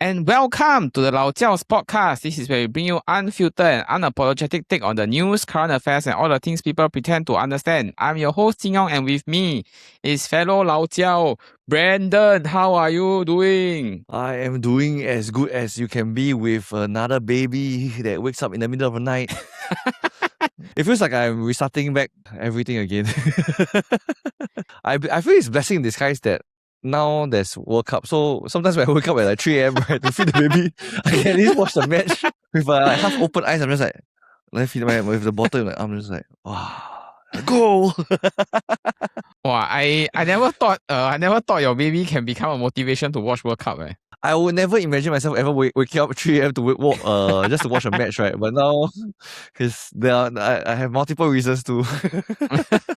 And welcome to the Lao Jiaos Podcast. This is where we bring you unfiltered and unapologetic take on the news, current affairs, and all the things people pretend to understand. I'm your host, Jing Yong, and with me is fellow Lao Jiao, Brandon. How are you doing? I am doing as good as you can be with another baby that wakes up in the middle of the night. It feels like I'm restarting back everything again. I feel it's blessing in disguise that now there's World Cup. So sometimes when I wake up at like 3 a.m. right, to feed the baby, I can at least watch the match with like half open eyes. I'm just like, let me feed my with the bottle. I'm just like, wow, go! Wow, I never thought your baby can become a motivation to watch World Cup. I would never imagine myself ever waking up at 3 a.m. to just to watch a match, right? But now, because I have multiple reasons to.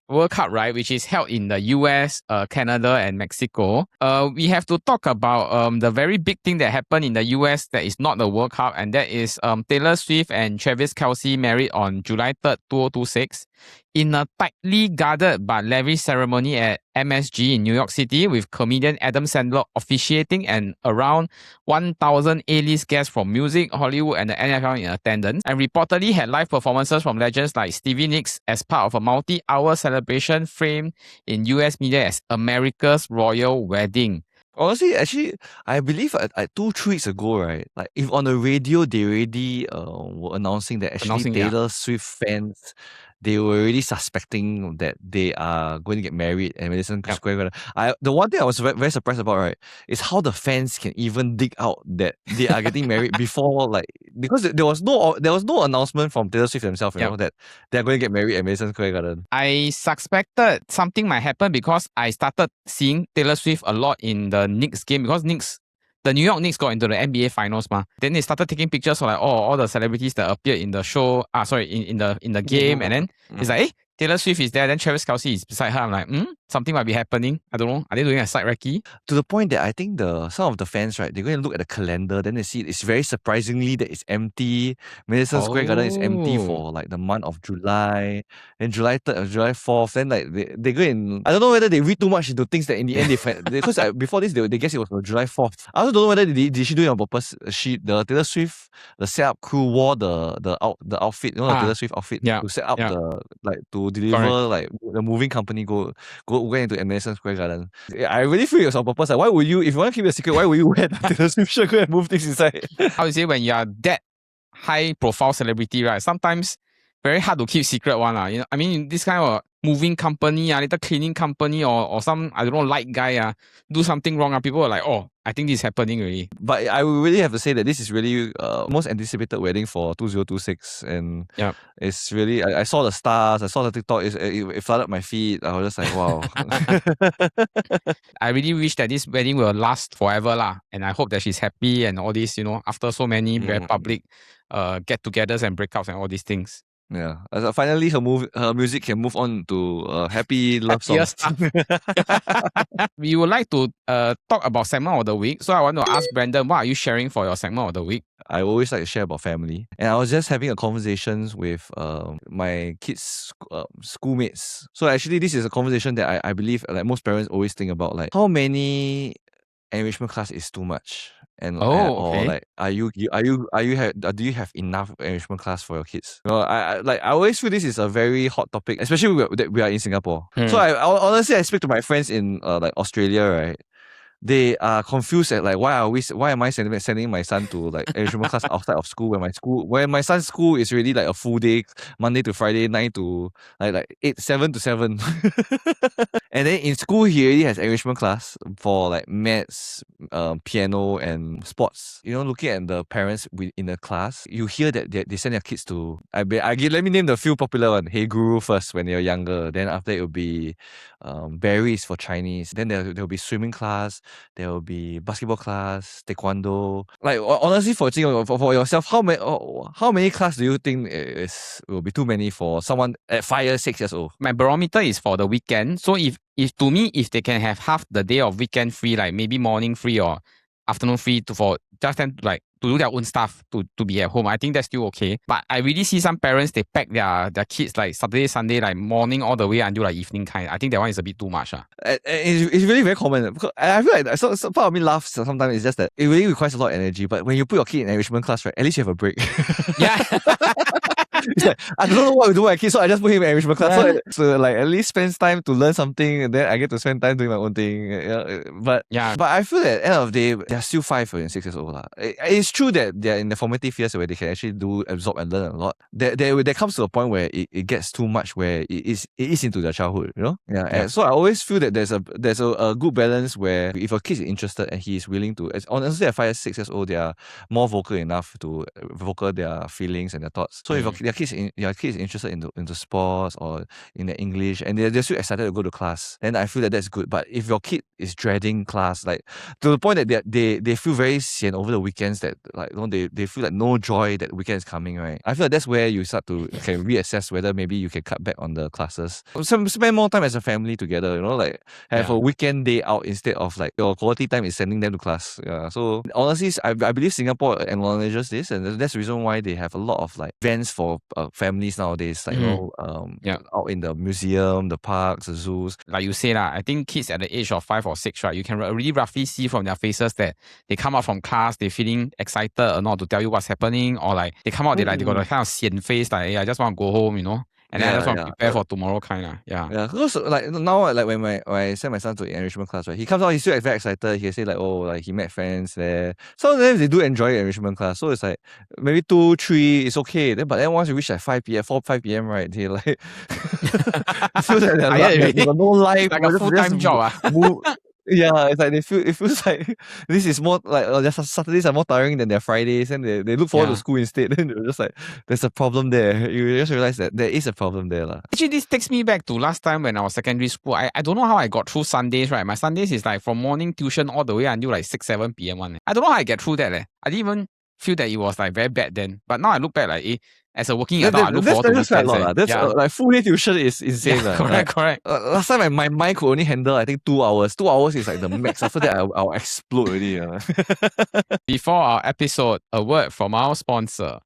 World Cup, right, which is held in the US, Canada, and Mexico. We have to talk about the very big thing that happened in the US that is not the World Cup, and that is Taylor Swift and Travis Kelce married on July 3rd, 2026. In a tightly guarded but lavish ceremony at MSG in New York City, with comedian Adam Sandler officiating and around 1,000 A-list guests from music, Hollywood, and the NFL in attendance, and reportedly had live performances from legends like Stevie Nicks as part of a multi-hour celebration framed in US media as America's royal wedding. Honestly, actually, I believe 2-3 weeks ago, right? Like, if on the radio they already were announcing that Taylor Swift fans, they were already suspecting that they are going to get married and Madison Square Garden. The one thing I was very surprised about, right, is how the fans can even dig out that they are getting married before, like, because there was no announcement from Taylor Swift themselves, you know, that they're going to get married at Madison Square Garden. I suspected something might happen because I started seeing Taylor Swift a lot in the Knicks game, because the New York Knicks got into the NBA finals, Then they started taking pictures of like all the celebrities that appeared in the show. In the game, and then it's like, Taylor Swift is there, then Travis Kelce is beside her. I'm like, something might be happening. I don't know. Are they doing a side recce? To the point that I think some of the fans, right, they're going to look at the calendar, then they see it's very surprisingly that it's empty. Madison Square Garden is empty for like the month of July, then July 3rd and July 4th. Then like they go in. I don't know whether they read too much into things that in the end because before this they guess it was on July 4th. I also don't know whether did she do it on purpose. The Taylor Swift, the setup crew wore the outfit, the Taylor Swift outfit to set up to deliver like the moving company go into Madison Square Garden. I really feel it's on purpose. Like, why would you, if you want to keep it a secret, why would you wear the Taylor Swift shirt and move things inside? How to say, when you are that high profile celebrity, right? Sometimes very hard to keep secret one. You know, I mean, this kind of moving company, little cleaning company, or some, I don't know, light guy do something wrong. People are like, oh, I think this is happening already. But I would really have to say that this is really most anticipated wedding for 2026. And it's really, I saw the stars, I saw the TikTok, it flooded my feed. I was just like, wow. I really wish that this wedding will last forever, and I hope that she's happy and all this, after so many very public get-togethers and breakouts and all these things. Yeah, finally her music can move on to happy love songs. We would like to talk about segment of the week. So I want to ask Brandon, what are you sharing for your segment of the week? I always like to share about family. And I was just having a conversation with my kids' schoolmates. So actually this is a conversation that I believe like most parents always think about, like how many enrichment class is too much, and or like do you have enough enrichment class for your kids? I always feel this is a very hot topic, especially that we are in Singapore. So I honestly speak to my friends in like Australia, right? They are confused at like why am I sending my son to like enrichment class outside of school when my son's school is really like a full day, Monday to Friday, 9 to like 7 to 7. And then in school he already has enrichment class for like maths, piano and sports. Looking at the parents in the class, you hear that they send their kids to let me name the few popular one. Hey Guru first when they're younger. Then after it will be berries for Chinese. Then there'll be swimming class. There will be basketball class, taekwondo. Like honestly, for yourself, how many class do you think will be too many for someone at 5 years, 6 years old? My barometer is for the weekend. So if they can have half the day of weekend free, like maybe morning free or afternoon free for just them to do their own stuff to be at home. I think that's still okay. But I really see some parents, they pack their kids like Saturday, Sunday, like morning all the way until like evening kind. I think that one is a bit too much. It's really very common. Because I feel like so part of me laughs sometimes. It's just that it really requires a lot of energy. But when you put your kid in enrichment class, right, at least you have a break. Yeah. It's like, I don't know what to do with my kid, so I just put him in enrichment class. So like at least spends time to learn something, and then I get to spend time doing my own thing. But I feel that at the end of the day, they're still 5 and 6 years old. It's true that they're in the formative years where they can actually absorb and learn a lot. There comes to a point where it gets too much, where it is into their childhood, you know? Yeah. And so I always feel that there's a good balance where if a kid is interested and he is willing to, honestly at 5, 6 years old, they are more vocal enough to vocal their feelings and their thoughts. So if your kid is interested into sports or in the English and they're still excited to go to class, then I feel that that's good. But if your kid is dreading class, like to the point that they feel very sian over the weekends, that like they feel like no joy that weekend is coming, right? I feel like that's where you start to can reassess whether maybe you can cut back on the classes. Spend more time as a family together, you know, like have a weekend day out instead of like your quality time is sending them to class. Yeah. So honestly, I believe Singapore acknowledges this, and that's the reason why they have a lot of like events for families nowadays, like out in the museum, the parks, the zoos. Like you say, I think kids at the age of 5 or 6, right, you can really roughly see from their faces that they come out from class, they feeling excited or not to tell you what's happening, or like they come out, they got a kind of sian face, like, hey, I just want to go home, you know. And then I just want to prepare for tomorrow kind of. Yeah. Because like now, like when I send my son to enrichment class, right, he comes out, he's still very excited. He say like, oh, like he met friends there. Sometimes they do enjoy enrichment class. So it's like maybe 2, 3, it's okay. But then once you reach like 5 p.m., 4, 5 p.m., right, they like feel that they got no life. Like a full-time job. Yeah, it's like it feels like this is more like their Saturdays are more tiring than their Fridays, and they look forward to school instead. Then they're just like, there's a problem there. You just realize that there is a problem there. Actually, this takes me back to last time when I was secondary school. I don't know how I got through Sundays, right? My Sundays is like from morning tuition all the way until like 6, 7 p.m. one. I don't know how I get through that. I didn't even feel that it was like very bad then. But now I look back like, as a working adult, I look forward to weekends. That's like full day tuition is insane. Correct. Last time my mind could only handle I think 2 hours. 2 hours is like the max. After that, I'll explode already. Before our episode, a word from our sponsor.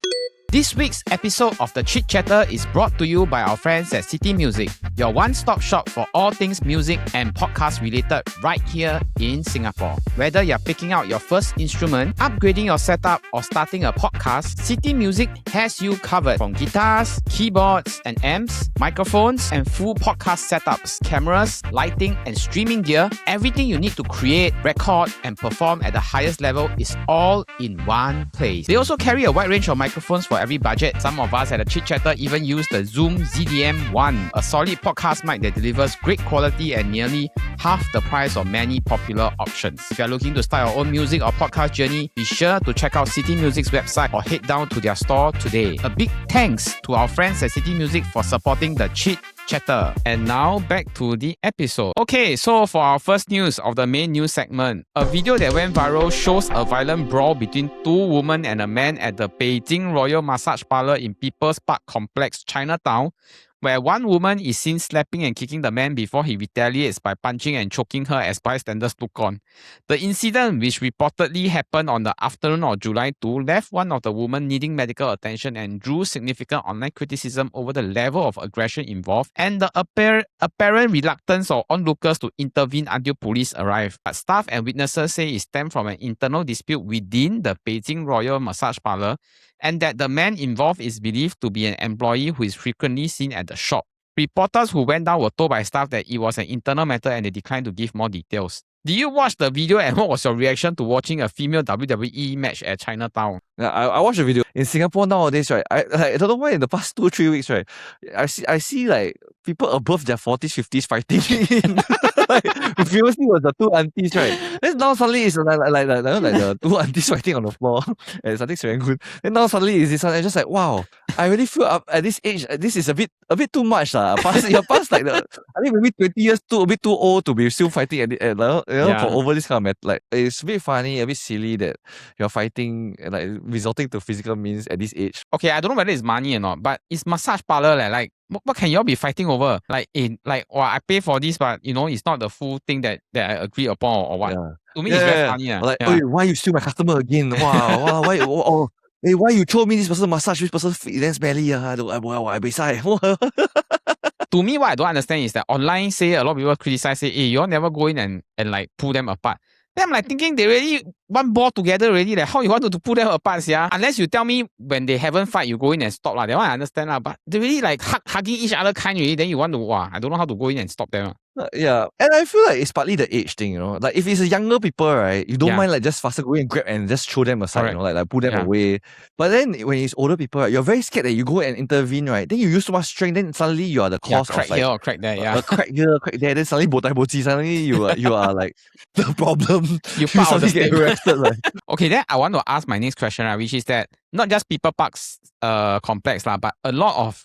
This week's episode of the Chit Chatter is brought to you by our friends at CityMusic, your one-stop shop for all things music and podcast related right here in Singapore. Whether you're picking out your first instrument, upgrading your setup, or starting a podcast, CityMusic has you covered. From guitars, keyboards and amps, microphones and full podcast setups, cameras, lighting and streaming gear, everything you need to create, record and perform at the highest level is all in one place. They also carry a wide range of microphones for every budget. Some of us at the Chit Chatter even use the Zoom ZDM1, a solid podcast mic that delivers great quality at nearly half the price of many popular options. If you're looking to start your own music or podcast journey, be sure to check out CityMusic's website or head down to their store today. A big thanks to our friends at CityMusic for supporting the Chit Chatter. And now back to the episode. Okay, so for our first news of the main news segment, a video that went viral shows a violent brawl between 2 women and a man at the Beijing Royal Massage Parlor in People's Park Complex, Chinatown, where one woman is seen slapping and kicking the man before he retaliates by punching and choking her as bystanders look on. The incident, which reportedly happened on the afternoon of July 2, left one of the women needing medical attention and drew significant online criticism over the level of aggression involved and the apparent reluctance of onlookers to intervene until police arrived. But staff and witnesses say it stemmed from an internal dispute within the Beijing Royal Massage Parlor, and that the man involved is believed to be an employee who is frequently seen at the shop. Reporters who went down were told by staff that it was an internal matter and they declined to give more details. Did you watch the video, and what was your reaction to watching a female WWE match at Chinatown? Yeah, I watched the video. In Singapore nowadays, right, I don't know why in the past 2-3 weeks, right, I see like people above their 40s, 50s fighting. Like, previously was the 2 aunties, right? Then now suddenly it's like the 2 aunties fighting on the floor and something's very good. Then now suddenly is this one. I'm just like, wow, I really feel up at this age. This is a bit too much, You're past like I think maybe 20 years a bit too old to be still fighting for over this kind of matter. Like it's a bit funny, a bit silly that you're fighting and like resorting to physical means at this age. Okay, I don't know whether it's money or not, but it's massage parlor. Like what can y'all be fighting over? Like I pay for this, but it's not the full thing that I agree upon or what. to me, it's very funny. Like, oh, why you steal my customer again? Wow, why? Hey, why you throw me this person massage? This person feet then smelly. To me, what I don't understand is that online say a lot of people criticize, say, hey, you all never go in and like pull them apart. Then I'm like thinking they really one ball together already. Like how you want to pull them apart, yeah? Unless you tell me when they haven't fight, you go in and stop. That one I understand. But they really like hugging each other kind already. Then you want to, I don't know how to go in and stop them. Yeah, and I feel like it's partly the age thing, you know. Like if it's a younger people, right, you don't mind like just faster go and grab and just throw them aside, you know, like pull them away. But then when it's older people, right, you're very scared that you go and intervene, right? Then you use so much strength, then suddenly you are the cause crack of like here or crack there, a crack here, crack there. Then suddenly suddenly you are like the problem. You suddenly get arrested, right? Okay, then I want to ask my next question, right, which is that not just People Park's complex, but a lot of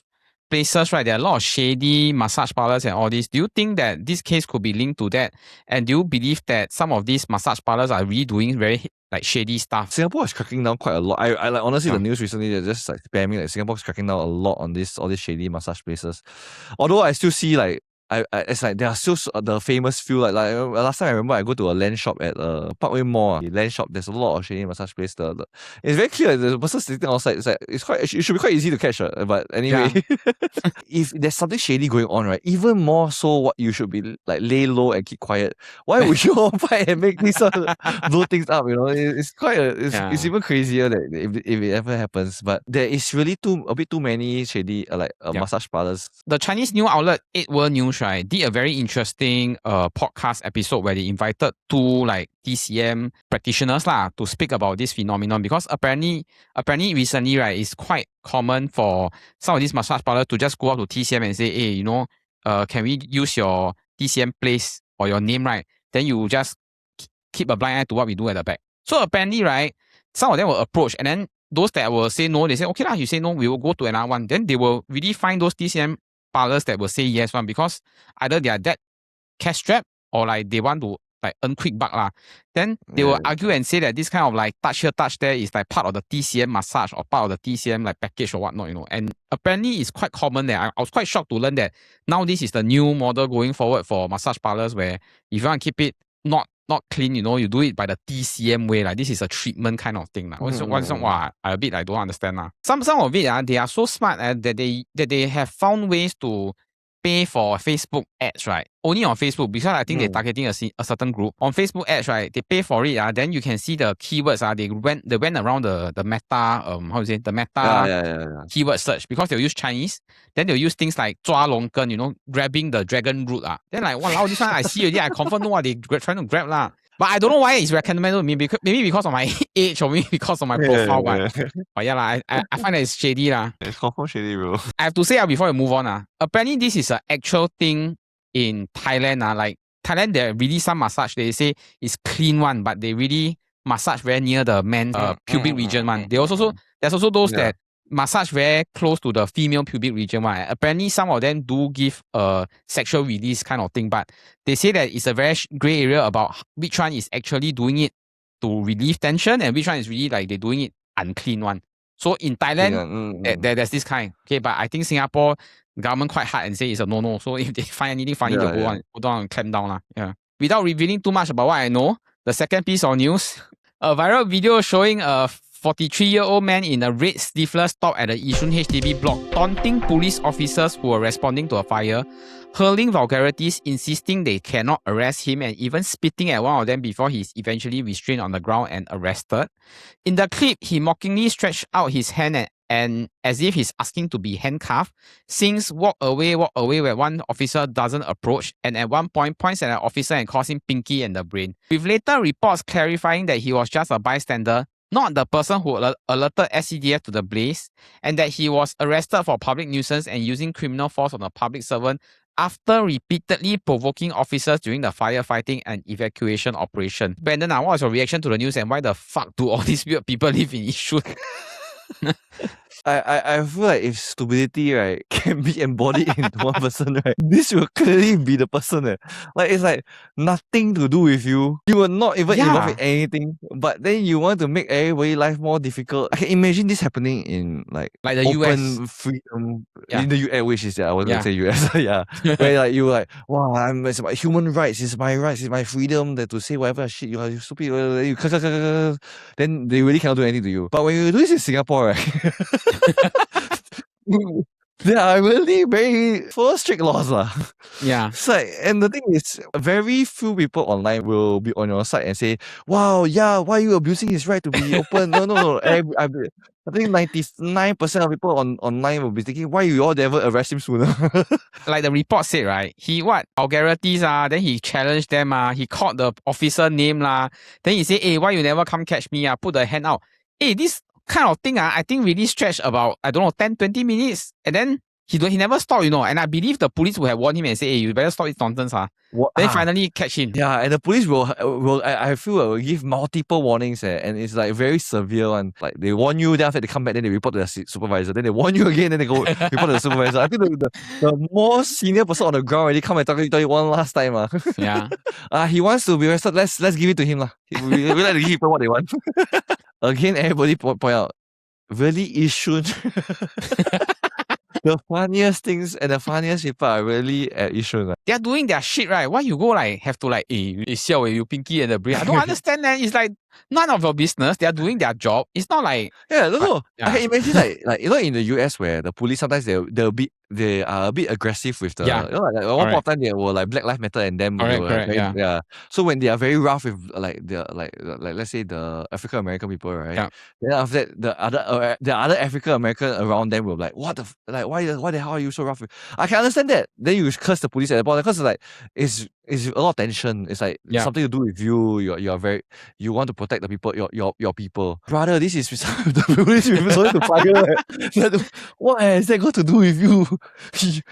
places, right? There are a lot of shady massage parlors and all this. Do you think that this case could be linked to that? And do you believe that some of these massage parlors are really doing very like shady stuff? Singapore is cracking down quite a lot. I like honestly the news recently they're just like spamming like Singapore is cracking down a lot on all these shady massage places. Although I still see like it's like there are still the famous few like last time I remember I go to a land shop at Parkway Mall. Land shop, there's a lot of shady massage place. It's very clear the person sitting outside. It's like it should be quite easy to catch. But anyway, if there's something shady going on, right, even more so, what you should be like lay low and keep quiet. Why would you all fight and make this blow things up? You know, it's quite it's even crazier that if it ever happens. But there is really a bit too many shady massage parlors. The Chinese news outlet 8 World News, right, did a very interesting podcast episode where they invited two like TCM practitioners to speak about this phenomenon, because apparently recently, right, it's quite common for some of these massage parlors to just go out to TCM and say, hey, you know, can we use your TCM place or your name, right? Then you just keep a blind eye to what we do at the back. So apparently, right, some of them will approach, and then those that will say no, they say, okay lah, you say no, we will go to another one. Then they will really find those TCM parlors that will say yes one, because either they are that cash strapped or like they want to like earn quick buck lah. Then they will argue and say that this kind of like touch here, touch there is like part of the TCM massage or part of the TCM like package or whatnot, you know. And apparently it's quite common there. I was quite shocked to learn that now this is the new model going forward for massage parlors, where if you want to keep it not clean, you know, you do it by the TCM way. Like this is a treatment kind of thing. I don't understand. Some of it, they are so smart that they have found ways to pay for Facebook ads, right? Only on Facebook, because I think they're targeting a certain group. On Facebook ads, right, they pay for it. Then you can see the keywords. They went around the meta, the meta keyword search, because they'll use Chinese. Then they'll use things like 抓龙根, you know, grabbing the dragon root. Then like, wow, this one I see already, I confirm know what they're trying to grab lah. But I don't know why it's recommended to me. Maybe because of my age, or maybe because of my profile. But yeah, I find that it's shady. It's confirm shady, bro. I have to say before we move on. Apparently, this is an actual thing in Thailand. Like Thailand, there are really some massage. They say it's clean one, but they really massage very near the man's pubic region one. There's also those that massage very close to the female pubic region one. Apparently, some of them do give a sexual release kind of thing, but they say that it's a very gray area about which one is actually doing it to relieve tension and which one is really like they're doing it unclean one. So in Thailand, there's this kind. Okay, but I think Singapore government quite hard and say it's a no. So if they find anything funny, they'll go down and clamp down. Yeah. Without revealing too much about what I know, the second piece of news, a viral video showing a 43-year-old man in a red sleeveless top at a Yishun HDB block taunting police officers who were responding to a fire, hurling vulgarities, insisting they cannot arrest him, and even spitting at one of them before he's eventually restrained on the ground and arrested. In the clip, he mockingly stretched out his hand and as if he's asking to be handcuffed, sings walk away where one officer doesn't approach, and at one point points at an officer and calls him pinky and the brain. With later reports clarifying that he was just a bystander, not the person who alerted SCDF to the blaze, and that he was arrested for public nuisance and using criminal force on a public servant after repeatedly provoking officers during the firefighting and evacuation operation. Brandon, what was your reaction to the news, and why the fuck do all these weird people live in Yishun? I feel like if stupidity, right, can be embodied into one person, right, this will clearly be the person. Like, it's like nothing to do with you. You were not even involved in anything, but then you want to make everybody's life more difficult. I can imagine this happening in like the open US. freedom in the US, which is I was going Yeah. to say US, yeah, where like you like, wow, it's my human rights, it's my rights, it's my freedom that to say whatever shit you are, you stupid, then they really cannot do anything to you. But when you do this in Singapore, right, there are really very strict laws lah. Yeah. It's like, and the thing is, very few people online will be on your side and say, "Wow, yeah, why are you abusing his right to be open?" No. I think 99% of people online will be thinking, "Why you all never arrest him sooner?" Like the report said, right? He vulgarities then he challenged them he called the officer name then he said, "Hey, why you never come catch me put the hand out." Hey, this kind of thing I think really stretched about 10-20 minutes, and then he never stopped, and I believe the police would have warned him and say, "Hey, you better stop this nonsense." Then finally catch him. Yeah, and the police will I feel will give multiple warnings and it's like very severe one. Like they warn you, then after they come back, then they report to the supervisor, then they warn you again, then they go report to the supervisor. I think the more senior person on the ground already come and tell you one last time. Yeah. He wants to be arrested. Let's give it to him. We let the people what they want. Again, everybody point out, really Yishun. The funniest things and the funniest people are really at Yishun. They're doing their shit, right? Why you go have to you pinky and the brain? I don't understand that. It's like none of your business. They're doing their job. It's not like no. I can imagine like in the US where the police sometimes they are a bit aggressive with the at one point of time they were like Black Lives Matter and them. Correct. So when they are very rough with like let's say the African American people, right? Yeah. Then after that the other African American around them will like, what why the hell are you so rough? I can understand that. Then you curse the police at the bottom because like it's a lot of tension. It's like something to do with you. You want to protect the people, your people. Brother, this is the police to fire. What has that got to do with you?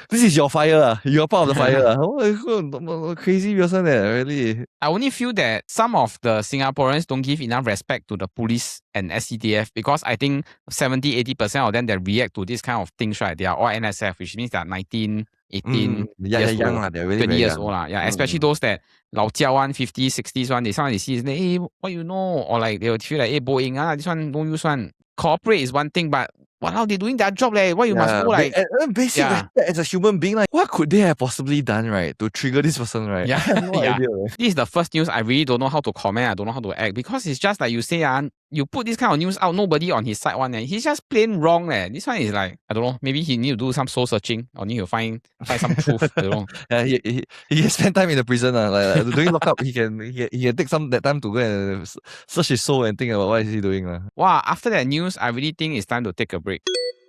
This is your fire. You're part of the fire. Crazy person, really. I only feel that some of the Singaporeans don't give enough respect to the police and SCDF because I think 70-80% of them that react to this kind of things, right? They are all NSF, which means they're 19, 18 years young, old, they're really 20 years young. old. Especially those that Lao Jiaos one, 50s, 60s one, they sometimes see, hey, what you know? Or like they would feel like, hey, Boeing, this one, don't use one. Cooperate is one thing, but wow, they're doing their job. Why you must go like... Basic respect as a human being, like, what could they have possibly done, right, to trigger this person, right? Yeah. I have no idea, right? This is the first news I really don't know how to comment. I don't know how to act because it's just like you say, you put this kind of news out, nobody on his side one, he's just plain wrong. This one is like, I don't know, maybe he need to do some soul searching or need to find some truth. I don't know. Yeah, he can spend time in the prison. Like during lockup, he can take that time to go and search his soul and think about what is he doing. Wow, after that news, I really think it's time to take a break.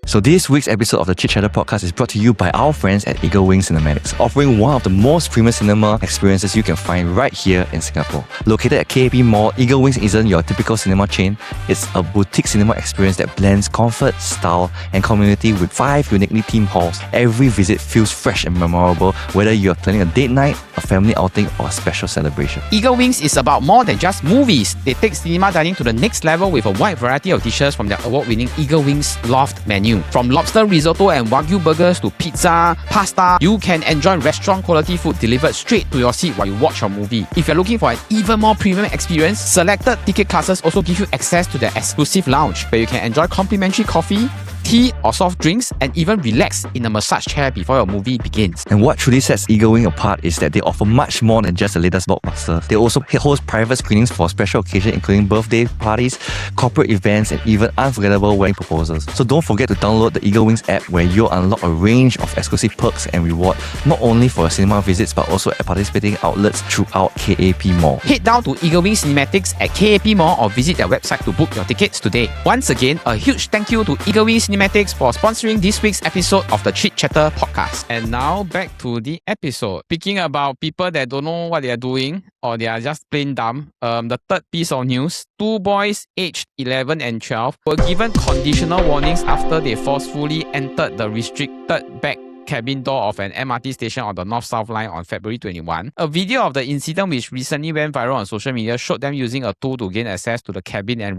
So this week's episode of the Chit Chatter Podcast is brought to you by our friends at Eaglewings Cinematics, offering one of the most premium cinema experiences you can find right here in Singapore. Located at KAP Mall, Eaglewings isn't your typical cinema chain. It's a boutique cinema experience that blends comfort, style, and community with 5 uniquely themed halls. Every visit feels fresh and memorable, whether you're planning a date night, a family outing, or a special celebration. EagleWings is about more than just movies. They take cinema dining to the next level with a wide variety of dishes from their award-winning EagleWings Loft menu. From lobster, risotto, and wagyu burgers to pizza, pasta, you can enjoy restaurant quality food delivered straight to your seat while you watch your movie. If you're looking for an even more premium experience, selected ticket classes also give you access to their exclusive lounge where you can enjoy complimentary coffee, tea or soft drinks, and even relax in a massage chair before your movie begins. And what truly sets EagleWing apart is that they offer much more than just the latest blockbuster. They also host private screenings for special occasions including birthday parties, corporate events, and even unforgettable wedding proposals. So don't forget to download the EagleWings app where you'll unlock a range of exclusive perks and reward, not only for your cinema visits but also at participating outlets throughout KAP Mall. Head down to Eaglewings Cinematics at KAP Mall or visit their website to book your tickets today. Once again, a huge thank you to Eaglewings Cinematics for sponsoring this week's episode of the Chit Chatter Podcast. And now back to the episode. Speaking about people that don't know what they are doing or they are just plain dumb, the third piece of news, 2 boys aged 11 and 12 were given conditional warnings after they forcefully entered the restricted back cabin door of an MRT station on the North-South line on February 21. A video of the incident, which recently went viral on social media, showed them using a tool to gain access to the cabin and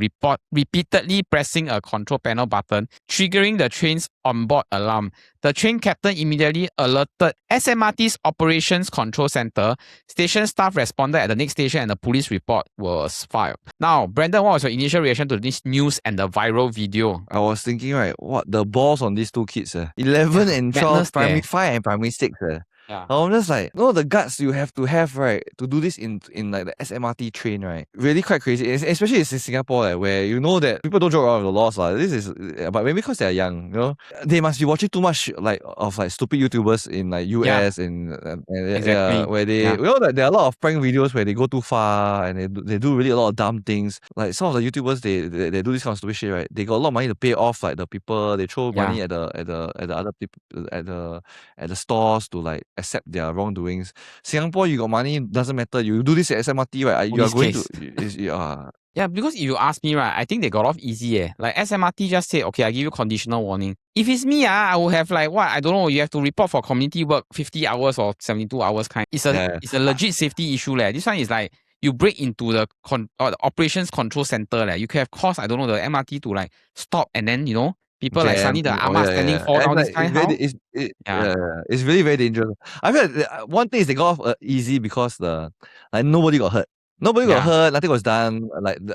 repeatedly pressing a control panel button, triggering the train's onboard alarm. The train captain immediately alerted SMRT's Operations Control Center. Station staff responded at the next station and a police report was filed. Now, Brandon, what was your initial reaction to this news and the viral video? I was thinking, right, what the balls on these two kids, 11 and 12, primary 5 and primary 6. Yeah. I'm just like, the guts you have to have, right, to do this in like the SMRT train, right? Really quite crazy, especially in Singapore, where you know that people don't joke around with the laws. This is, but maybe because they're young, they must be watching too much of stupid YouTubers in like US and exactly. where they, that there are a lot of prank videos where they go too far and they do really a lot of dumb things. Like some of the YouTubers, they do this kind of stupid shit, right? They got a lot of money to pay off like the people. They throw money at the other people at the stores to like accept their wrongdoings. Singapore, you got money, doesn't matter. You do this at SMRT, right? You are going to. Yeah, because if you ask me, right, I think they got off easy. Like SMRT just said, okay, I give you conditional warning. If it's me, I would have like I don't know, you have to report for community work 50 hours or 72 hours kind. It's a legit safety issue. This one is like you break into the operations control center. You can have caused, I don't know, the MRT to like stop and then, people like suddenly the ama standing fall down this kind. It's really very dangerous. I feel like one thing is they got off easy because nobody got hurt. Nobody got hurt. Nothing was done.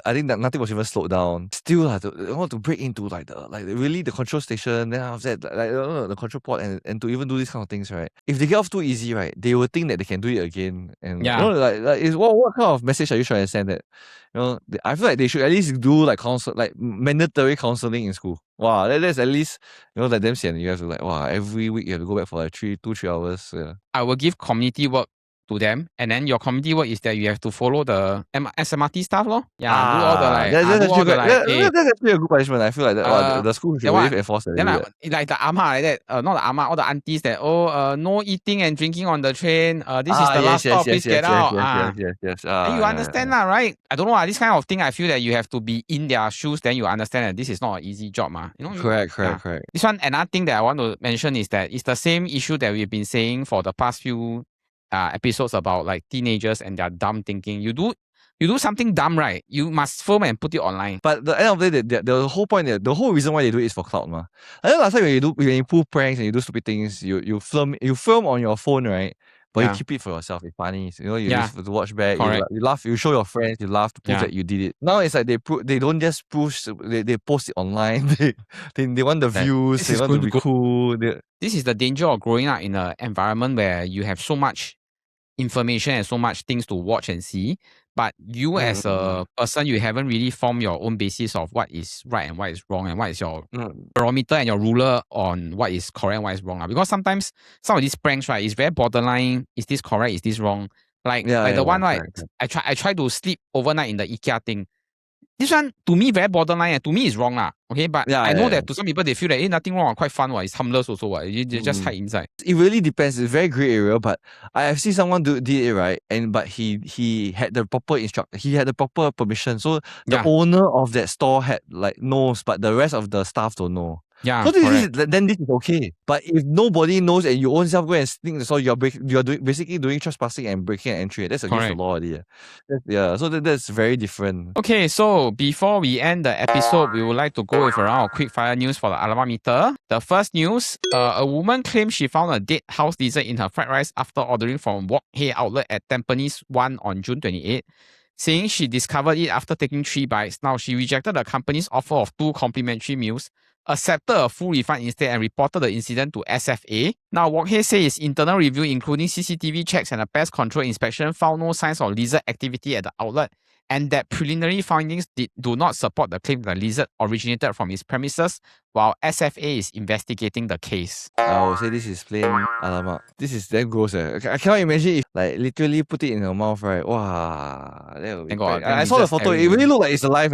I think that nothing was even slowed down. Still, I want to break into really the control station. Then after that, the control port and to even do these kind of things, right? If they get off too easy, right, they will think that they can do it again. And what kind of message are you trying to send? That I feel like they should at least do mandatory counseling in school. Wow, that's at least like them saying you have to every week you have to go back for 3 hours. Yeah. I will give community work to them, and then your community work is that you have to follow the SMRT stuff, do all the that's actually a good punishment. I feel like that the school should really enforce that. Then like the ama like that, not the ama, all the aunties that no eating and drinking on the train. This is the last stop. Please get out. Yes. And you understand right? I don't know this kind of thing. I feel that you have to be in their shoes. Then you understand that this is not an easy job, Correct. This one, another thing that I want to mention is that it's the same issue that we've been saying for the past few episodes about like teenagers and their dumb thinking. You do something dumb, right? You must film and put it online. But at the end of the day, the whole point, the whole reason why they do it is for clout, ma. I know last time when you pull pranks and you do stupid things, you film on your phone, right? But you keep it for yourself. It's funny. You use to watch back. You laugh. You show your friends. You laugh to prove that you did it. Now it's like they don't just push. They post it online. they want the views. They want to be cool. This is the danger of growing up in an environment where you have so much information and so much things to watch and see, but you as a person, you haven't really formed your own basis of what is right and what is wrong, and what is your barometer and your ruler on what is correct and what is wrong. Because sometimes some of these pranks, right, is very borderline. Is this correct? Is this wrong? I try to sleep overnight in the IKEA thing. This one, to me, very borderline, and to me, is wrong. Okay, but I know that to some people, they feel that nothing wrong, quite fun, it's harmless also. You just hide inside. It really depends. It's a very gray area, but I have seen someone did it, right? But he had the proper he had the proper permission. So the owner of that store had knows, but the rest of the staff don't know. Yeah, so then this is okay. But if nobody knows and you own self go and sneak the store, you're basically doing trespassing and breaking an entry. That's against the law already. So that's very different. Okay, so before we end the episode, we would like to go with around quick fire news for the Alamak meter. The first news, a woman claims she found a dead house lizard in her fried rice after ordering from Wok Hei outlet at Tampines 1 on June 28. Saying she discovered it after taking 3 bites. Now, she rejected the company's offer of 2 complimentary meals, accepted a full refund instead, and reported the incident to SFA. Now, Wok Hei says its internal review, including CCTV checks and a pest control inspection, found no signs of lizard activity at the outlet, and that preliminary findings do not support the claim that the lizard originated from its premises, while SFA is investigating the case. I would say this is plain Alamak. This is damn gross. I cannot imagine if literally put it in your mouth, right? Wow. I saw the photo. It really looked like it's alive.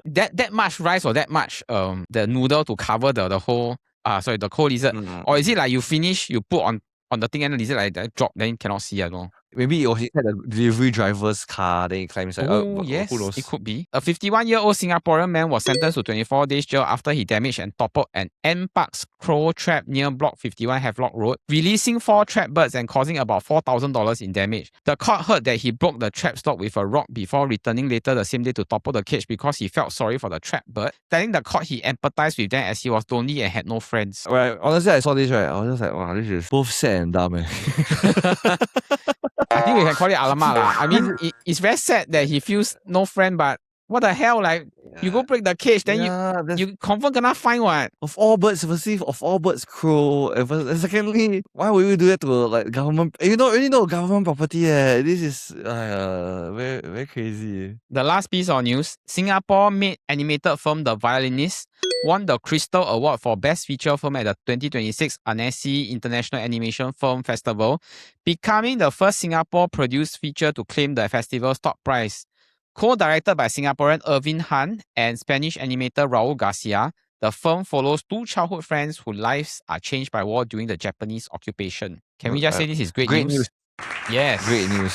That much rice or that much the noodle to cover the whole the cold lizard, or is it like you finish, you put on the thing and the lizard that drop, then you cannot see at all? Maybe he had a delivery driver's car, then he climbs inside. Oh, Who yes, knows? it could be. A 51-year-old Singaporean man was sentenced to 24 days jail after he damaged and toppled an N-Parks crow trap near Block 51 Havelock Road, releasing 4 trap birds and causing about $4,000 in damage. The court heard that he broke the trap stop with a rock before returning later the same day to topple the cage because he felt sorry for the trap bird, telling the court he empathized with them as he was lonely and had no friends. Right, honestly, I saw this, right? I was just like, wow, this is both sad and dumb, eh. I think we can call it Alamak lah. I mean, it's very sad that he feels no friend, but what the hell? Like, you go break the cage, then you confirm gonna find what? Of all birds, firstly, of all birds, crow. And secondly, why would you do that to like government? You don't really know government property. This is very very crazy. The last piece of news: Singapore-made animated film The Violinist won the Crystal Award for Best Feature Film at the 2026 Annecy International Animation Film Festival, becoming the first Singapore-produced feature to claim the festival's top prize. Co-directed by Singaporean Irvin Han and Spanish animator Raul Garcia, the film follows 2 childhood friends whose lives are changed by war during the Japanese occupation. Can we just say this is great news? Yes. Great news.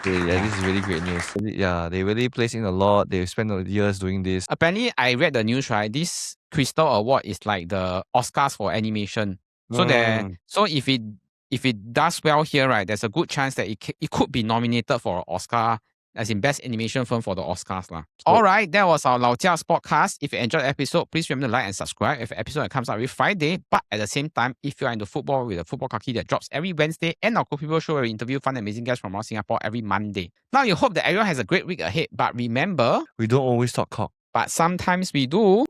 This is really great news. Yeah, they really placed in a lot. They spent years doing this. Apparently, I read the news, right? This Crystal Award is like the Oscars for animation. So if it does well here, right, there's a good chance that it could be nominated for an Oscar, as in Best Animation Film for the Oscars lah. Alright, that was our Lao Jiaos Podcast. If you enjoyed the episode, please remember to like and subscribe. If the episode comes out every Friday, but at the same time, if you are into football with a football kaki that drops every Wednesday, and our Cool People Show where we interview fun and amazing guests from around Singapore every Monday. Now, you hope that everyone has a great week ahead, but remember, we don't always talk cock, but sometimes we do.